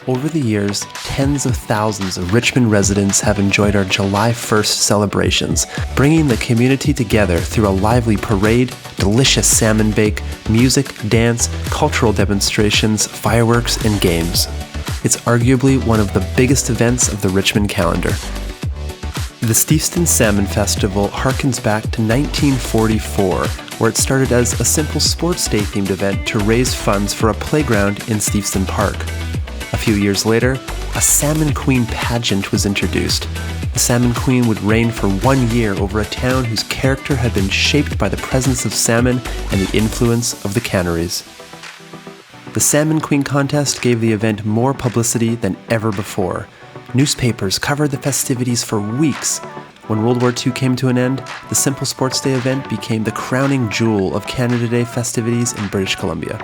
Over the years, tens of thousands of Richmond residents have enjoyed our July 1st celebrations, bringing the community together through a lively parade, delicious salmon bake, music, dance, cultural demonstrations, fireworks, and games. It's arguably one of the biggest events of the Richmond calendar. The Steveston Salmon Festival harkens back to 1944, where it started as a simple sports day themed event to raise funds for a playground in Steveston Park. A few years later, a Salmon Queen pageant was introduced. The Salmon Queen would reign for 1 year over a town whose character had been shaped by the presence of salmon and the influence of the canneries. The Salmon Queen contest gave the event more publicity than ever before. Newspapers covered the festivities for weeks. When World War II came to an end, the Simple Sports Day event became the crowning jewel of Canada Day festivities in British Columbia.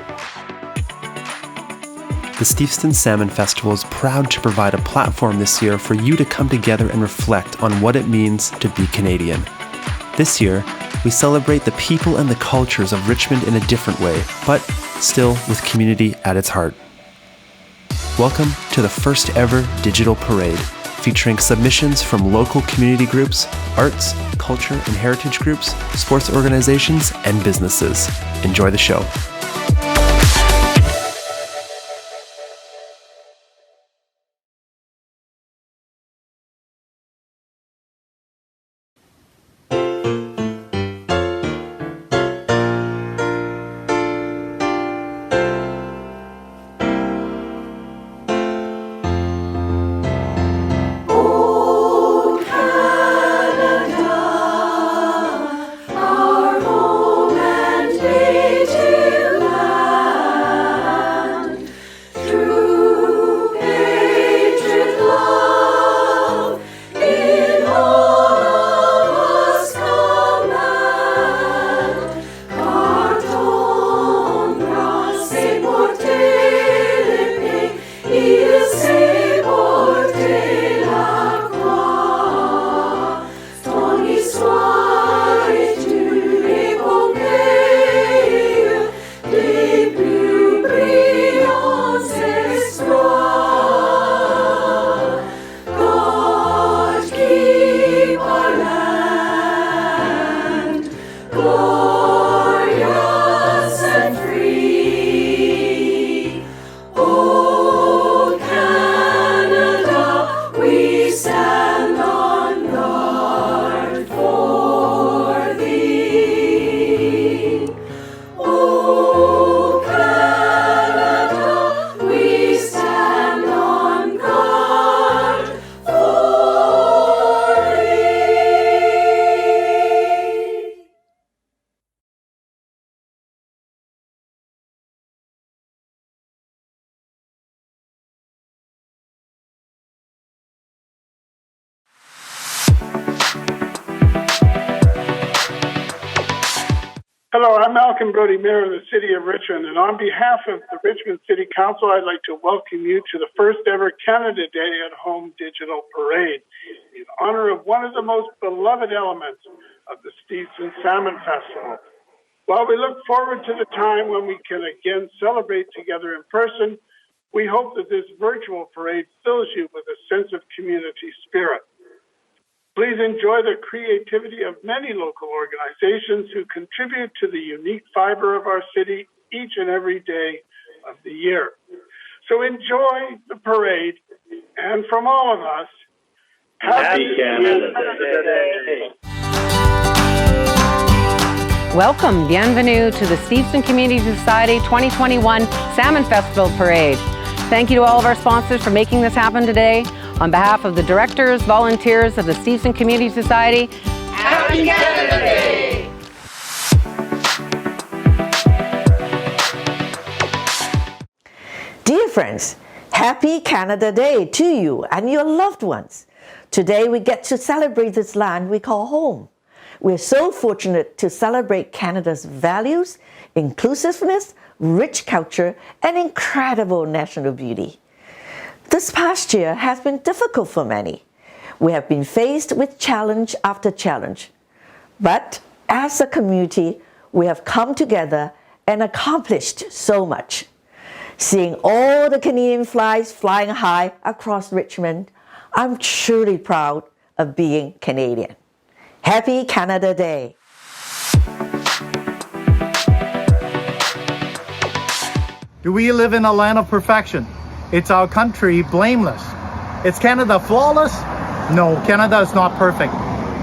The Steveston Salmon Festival is proud to provide a platform this year for you to come together and reflect on what it means to be Canadian. This year, we celebrate the people and the cultures of Richmond in a different way, but still with community at its heart. Welcome to the first ever digital parade, featuring submissions from local community groups, arts, culture and heritage groups, sports organizations, and businesses. Enjoy the show. Hello, I'm Malcolm Brody, Mayor of the City of Richmond, and on behalf of the Richmond City Council, I'd like to welcome you to the first ever Canada Day at Home Digital Parade in honor of one of the most beloved elements of the Steveston Salmon Festival. While we look forward to the time when we can again celebrate together in person, we hope that this virtual parade fills you with a sense of community spirit. Please enjoy the creativity of many local organizations who contribute to the unique fiber of our city each and every day of the year. So enjoy the parade, and from all of us, Happy Canada Day! Welcome, bienvenue to the Steveston Community Society 2021 Salmon Festival Parade. Thank you to all of our sponsors for making this happen today. On behalf of the directors, volunteers of the Steveston Community Society, Happy Canada Day! Dear friends, Happy Canada Day to you and your loved ones. Today we get to celebrate this land we call home. We're so fortunate to celebrate Canada's values, inclusiveness, rich culture, and incredible national beauty. This past year has been difficult for many. We have been faced with challenge after challenge. But as a community, we have come together and accomplished so much. Seeing all the Canadian flags flying high across Richmond, I'm truly proud of being Canadian. Happy Canada Day! Do we live in a land of perfection? It's our country blameless. Is Canada flawless? No, Canada is not perfect.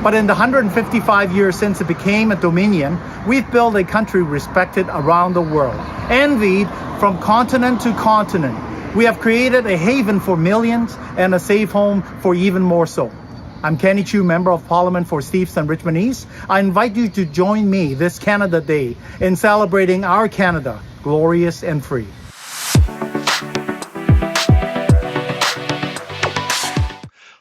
But in the 155 years since it became a dominion, we've built a country respected around the world, envied from continent to continent. We have created a haven for millions and a safe home for even more so. I'm Kenny Chiu, Member of Parliament for Steveston, Richmond East. I invite you to join me this Canada Day in celebrating our Canada, glorious and free.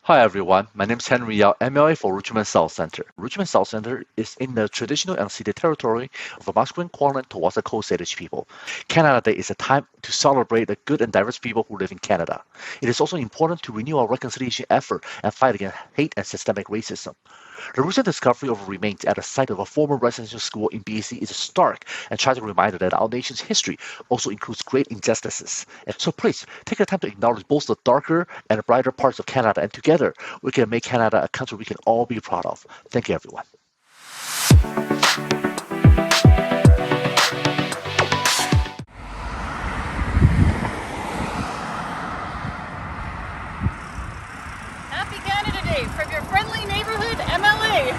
Hi everyone, my name is Henry Yao, MLA for Richmond South Centre. Richmond South Centre is in the traditional unceded territory of a masculine quadrant towards the Coast Salish people. Canada Day is a time to celebrate the good and diverse people who live in Canada. It is also important to renew our reconciliation effort and fight against hate and systemic racism. The recent discovery of remains at the site of a former residential school in BC is a stark and tragic reminder that our nation's history also includes great injustices. And so please, take the time to acknowledge both the darker and the brighter parts of Canada, and together we can make Canada a country we can all be proud of. Thank you, everyone. Happy Canada Day from your friendly neighborhood MLA.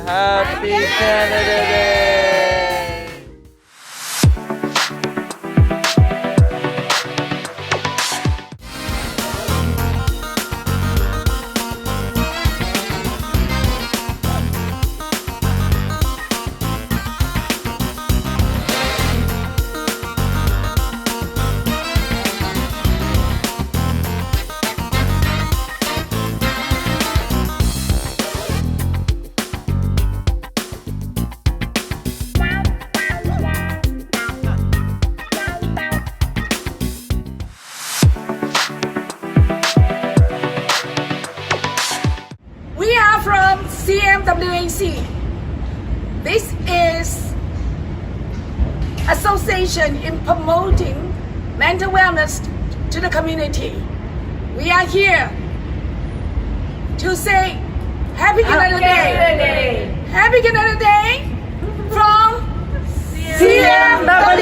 Happy Canada Day! We are from CMWAC. This is association in promoting mental wellness to the community. We are here to say Happy Canada Day. Happy Canada Day from CMWAC.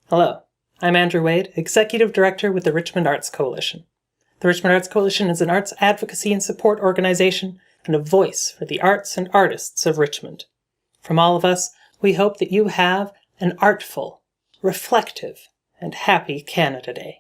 Hello, I'm Andrew Wade, Executive Director with the Richmond Arts Coalition. The Richmond Arts Coalition is an arts advocacy and support organization and a voice for the arts and artists of Richmond. From all of us, we hope that you have an artful, reflective, and happy Canada Day.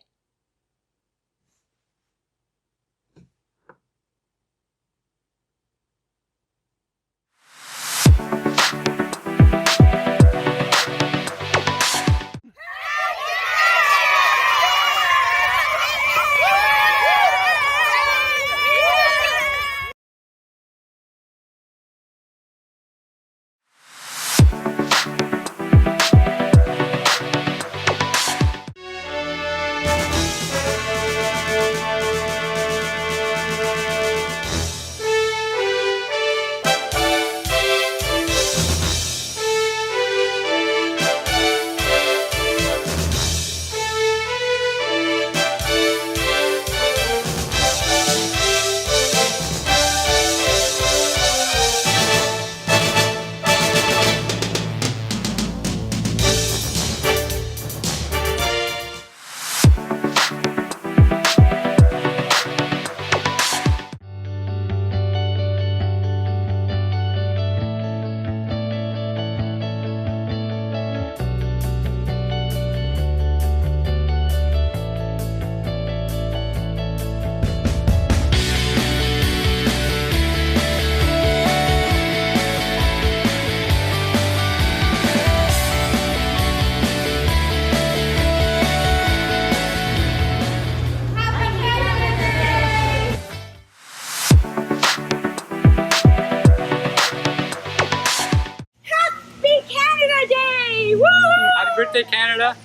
birthday, Canada.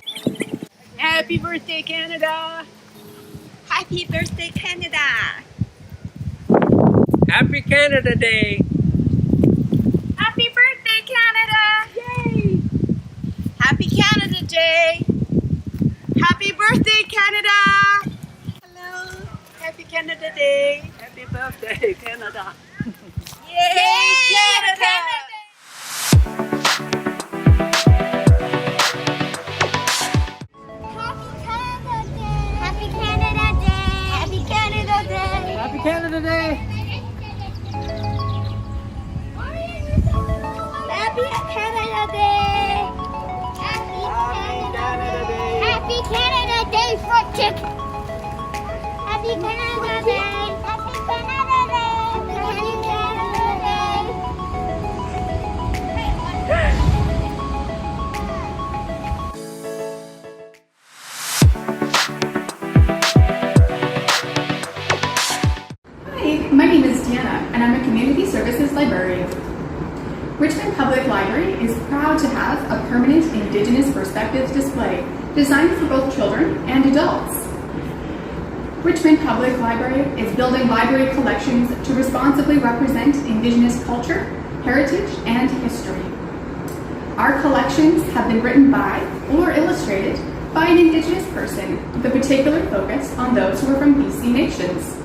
Happy birthday, Canada. Happy birthday, Canada. Happy Canada Day. Happy birthday, Canada. Yay. Happy Canada Day. Happy birthday, Canada. Hello. Happy Canada Day. Happy birthday, Canada. Yay, Canada. Happy Canada Day. Happy Canada Day. Happy Canada Day. Happy Canada Day, front chick. Happy Canada Day. Happy Canada Day. Happy Canada Day. Hi, my name is Deanna, and I'm a Community Services Librarian. Richmond Public Library is proud to have a permanent Indigenous Perspectives display designed for both children and adults. Richmond Public Library is building library collections to responsibly represent Indigenous culture, heritage, and history. Our collections have been written by or illustrated by an Indigenous person with a particular focus on those who are from BC nations.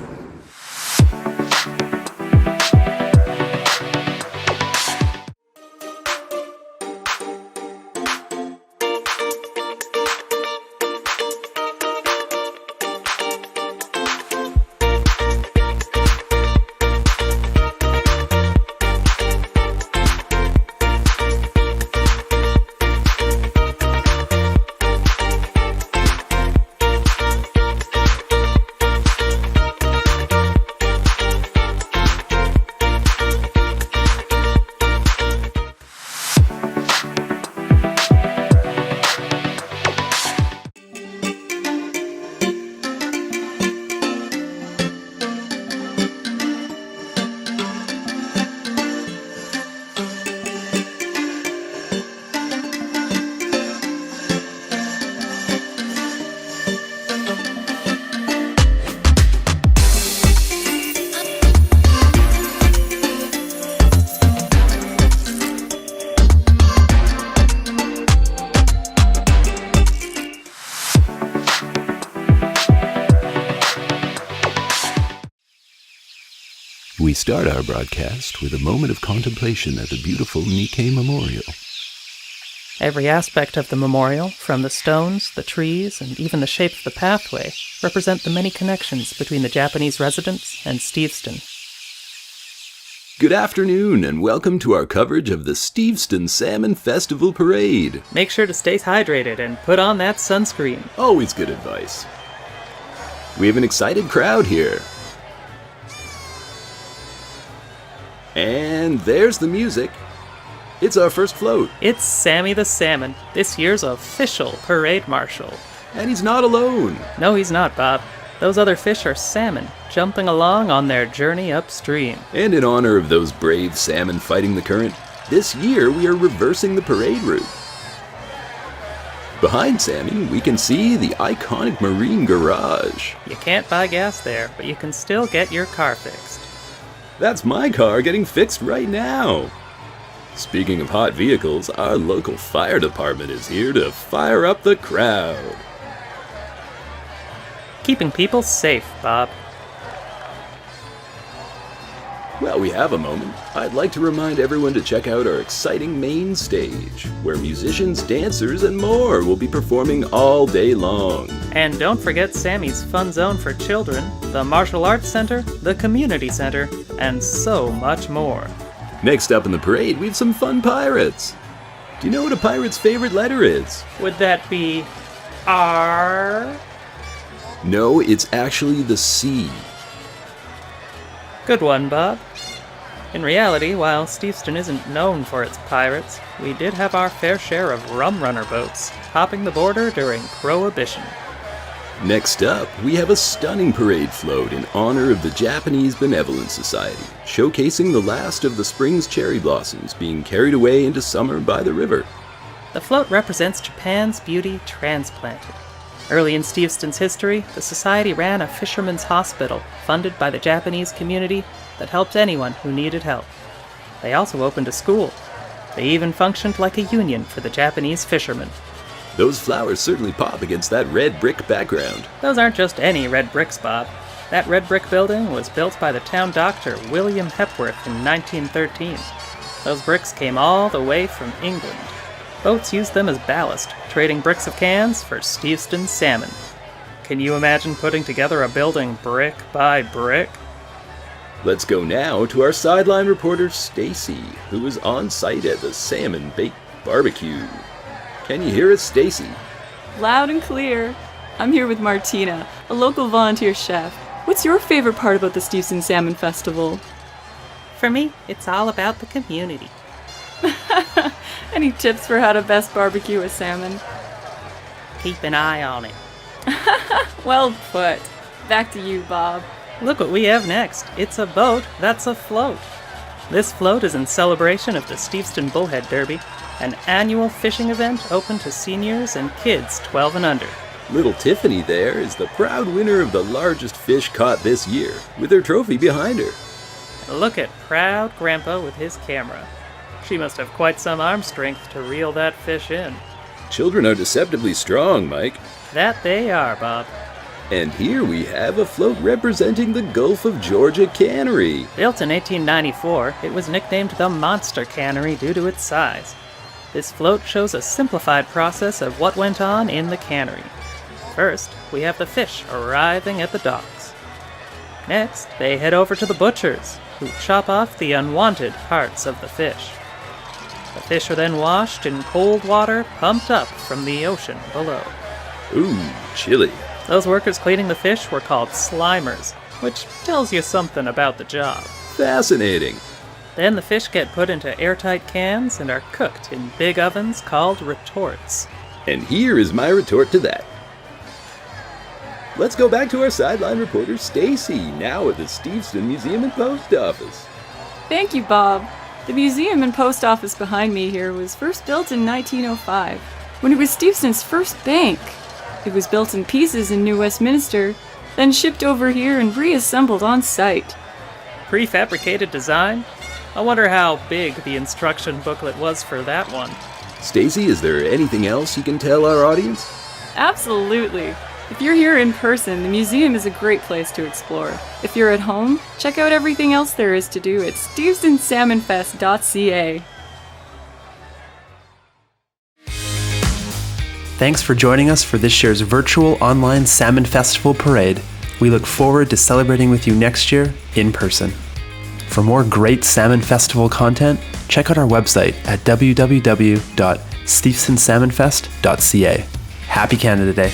We start our broadcast with a moment of contemplation at the beautiful Nikkei Memorial. Every aspect of the memorial, from the stones, the trees, and even the shape of the pathway, represent the many connections between the Japanese residents and Steveston. Good afternoon, and welcome to our coverage of the Steveston Salmon Festival Parade. Make sure to stay hydrated and put on that sunscreen. Always good advice. We have an excited crowd here. And there's the music. It's our first float. It's Sammy the Salmon, this year's official parade marshal. And he's not alone. No, he's not, Bob. Those other fish are salmon, jumping along on their journey upstream. And in honor of those brave salmon fighting the current, this year we are reversing the parade route. Behind Sammy, we can see the iconic marine garage. You can't buy gas there, but you can still get your car fixed. That's my car getting fixed right now. Speaking of hot vehicles, our local fire department is here to fire up the crowd. Keeping people safe, Bob. While we have a moment, I'd like to remind everyone to check out our exciting main stage, where musicians, dancers, and more will be performing all day long. And don't forget Sammy's Fun Zone for Children, the Martial Arts Center, the Community Center, and so much more. Next up in the parade, we have some fun pirates. Do you know what a pirate's favorite letter is? Would that be R? No, it's actually the C. Good one, Bob. In reality, while Steveston isn't known for its pirates, we did have our fair share of rum runner boats hopping the border during Prohibition. Next up, we have a stunning parade float in honor of the Japanese Benevolent Society, showcasing the last of the spring's cherry blossoms being carried away into summer by the river. The float represents Japan's beauty transplanted. Early in Steveston's history, the society ran a fisherman's hospital funded by the Japanese community that helped anyone who needed help. They also opened a school. They even functioned like a union for the Japanese fishermen. Those flowers certainly pop against that red brick background. Those aren't just any red bricks, Bob. That red brick building was built by the town doctor William Hepworth in 1913. Those bricks came all the way from England. Boats used them as ballast, trading bricks of cans for Steveston salmon. Can you imagine putting together a building brick by brick? Let's go now to our sideline reporter Stacy, who is on site at the Salmon Bake Barbecue. Can you hear us, Stacy? Loud and clear. I'm here with Martina, a local volunteer chef. What's your favorite part about the Steveston Salmon Festival? For me, it's all about the community. Any tips for how to best barbecue a salmon? Keep an eye on it. Well put. Back to you, Bob. Look what we have next. It's a boat that's afloat. This float is in celebration of the Steveston Bullhead Derby, an annual fishing event open to seniors and kids 12 and under. Little Tiffany there is the proud winner of the largest fish caught this year, with her trophy behind her. Look at proud Grandpa with his camera. She must have quite some arm strength to reel that fish in. Children are deceptively strong, Mike. That they are, Bob. And here we have a float representing the Gulf of Georgia Cannery. Built in 1894, it was nicknamed the Monster Cannery due to its size. This float shows a simplified process of what went on in the cannery. First, we have the fish arriving at the docks. Next, they head over to the butchers, who chop off the unwanted parts of the fish. The fish are then washed in cold water pumped up from the ocean below. Ooh, chilly. Those workers cleaning the fish were called slimers, which tells you something about the job. Fascinating. Then the fish get put into airtight cans and are cooked in big ovens called retorts. And here is my retort to that. Let's go back to our sideline reporter Stacy, now at the Steveston Museum and Post Office. Thank you, Bob. The museum and post office behind me here was first built in 1905, when it was Steveston's first bank. It was built in pieces in New Westminster, then shipped over here and reassembled on site. Prefabricated design? I wonder how big the instruction booklet was for that one. Stacy, is there anything else you can tell our audience? Absolutely. If you're here in person, the museum is a great place to explore. If you're at home, check out everything else there is to do at stevestonsalmonfest.ca. Thanks for joining us for this year's virtual online Salmon Festival Parade. We look forward to celebrating with you next year in person. For more great Salmon Festival content, check out our website at www.stevestonsalmonfest.ca. Happy Canada Day!